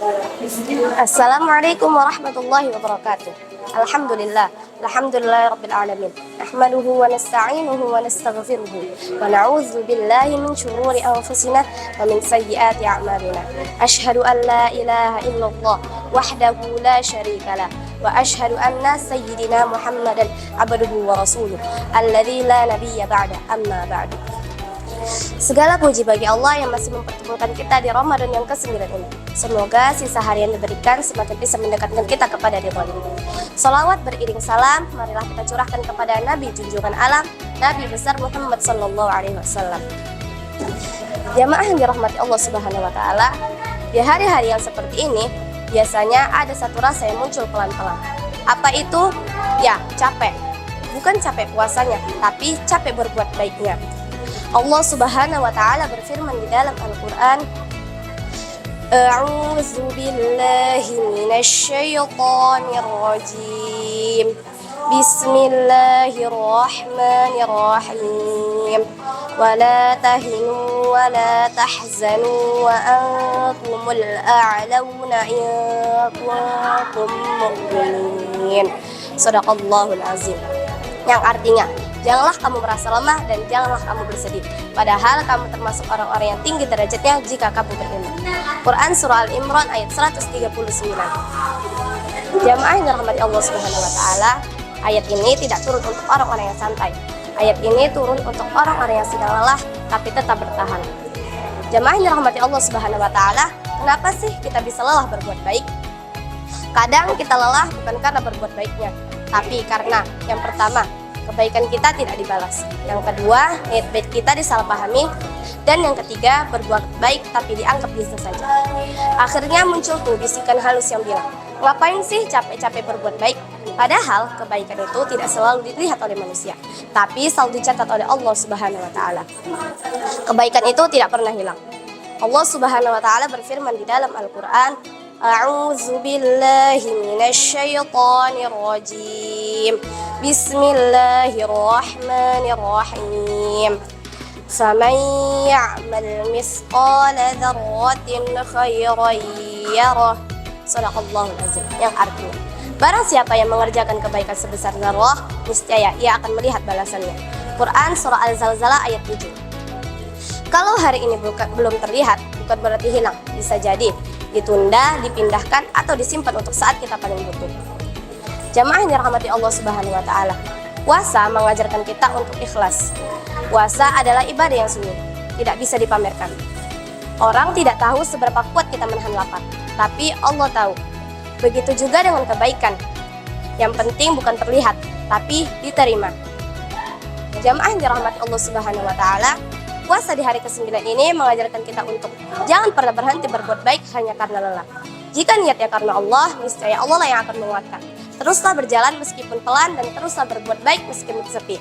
Assalamualaikum warahmatullahi wabarakatuh. Alhamdulillah rabbil alamin. Nahmaduhu wa nasta'inuhu wa nastaghfiruhu wa na'udzu billahi min shururi anfusina wa min sayyiati a'malina. Asyhadu an la ilaha illallah wahdahu la syarika lah wa asyhadu anna sayyidina Muhammadan abduhu wa rasuluh alladzi la nabiyya ba'da, amma ba'du. Segala puji bagi Allah yang masih mempertemukan kita di Ramadan yang ke-9 ini. Semoga sisa hari yang diberikan semakin bisa mendekatkan kita kepada ridhonya. Salawat beriring salam, marilah kita curahkan kepada Nabi junjungan alam, Nabi besar Muhammad sallallahu alaihi wasallam. Jamaah yang dirahmati Allah Subhanahu wa taala, di hari-hari yang seperti ini biasanya ada satu rasa yang muncul pelan-pelan. Apa itu? Ya, capek. Bukan capek puasanya, tapi capek berbuat baiknya. Allah Subhanahu wa taala berfirman di dalam Al-Qur'an, A'udzu billahi minasy syaithanir rajim. Bismillahirrahmanirrahim. Wa la tahinu wa la tahzanu wa antumul a'launa in kuntum mu'minin. Shadaqallahul azim. Yang artinya, janganlah kamu merasa lemah dan janganlah kamu bersedih, padahal kamu termasuk orang-orang yang tinggi derajatnya jika kamu beriman. Quran Surah Al-Imran ayat 139. Jamaah yang dirahmati Allah Subhanahu wa taala, ayat ini tidak turun untuk orang-orang yang santai. Ayat ini turun untuk orang-orang yang sedang lelah tapi tetap bertahan. Jamaah yang dirahmati Allah Subhanahu wa taala, kenapa sih kita bisa lelah berbuat baik? Kadang kita lelah bukan karena berbuat baiknya, tapi karena yang pertama, kebaikan kita tidak dibalas. Yang kedua, niat baik kita disalahpahami. Dan yang ketiga, berbuat baik tapi dianggap biasa saja. Akhirnya muncul tuh bisikan halus yang bilang, ngapain sih capek-capek berbuat baik? Padahal kebaikan itu tidak selalu dilihat oleh manusia, tapi selalu dicatat oleh Allah Subhanahu wa taala. Kebaikan itu tidak pernah hilang. Allah Subhanahu wa taala berfirman di dalam Al-Qur'an, A'udzu billahi minasy syaithanir rajim. Bismillahirrahmanirrahim. Faman ya'mal misqala dzarratin khairan yarah. Shadaqallahul azim. Yang artinya, barang siapa yang mengerjakan kebaikan sebesar zarrah, niscaya ia akan melihat balasannya. Quran Surah Al-Zalzalah ayat 7. Kalau hari ini belum terlihat, bukan berarti hilang. Bisa jadi ditunda, dipindahkan, atau disimpan untuk saat kita paling butuh. Jamaah yang dirahmati Allah Subhanahu wa taala, puasa mengajarkan kita untuk ikhlas. Puasa adalah ibadah yang sunyi, tidak bisa dipamerkan. Orang tidak tahu seberapa kuat kita menahan lapar, tapi Allah tahu. Begitu juga dengan kebaikan. Yang penting bukan terlihat, tapi diterima. Jamaah yang dirahmati Allah Subhanahu wa taala, puasa di hari ke-9 ini mengajarkan kita untuk jangan pernah berhenti berbuat baik hanya karena lelah. Jika niatnya karena Allah, niscaya Allah lah yang akan menguatkan. Teruslah berjalan meskipun pelan dan teruslah berbuat baik meskipun sepi.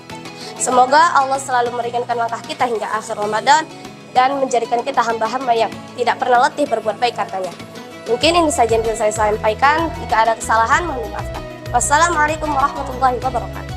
Semoga Allah selalu meringankan langkah kita hingga akhir Ramadan dan menjadikan kita hamba-hamba yang tidak pernah letih berbuat baik katanya. Mungkin ini saja yang bisa saya sampaikan. Jika ada kesalahan, mohon dimaafkan. Wassalamualaikum warahmatullahi wabarakatuh.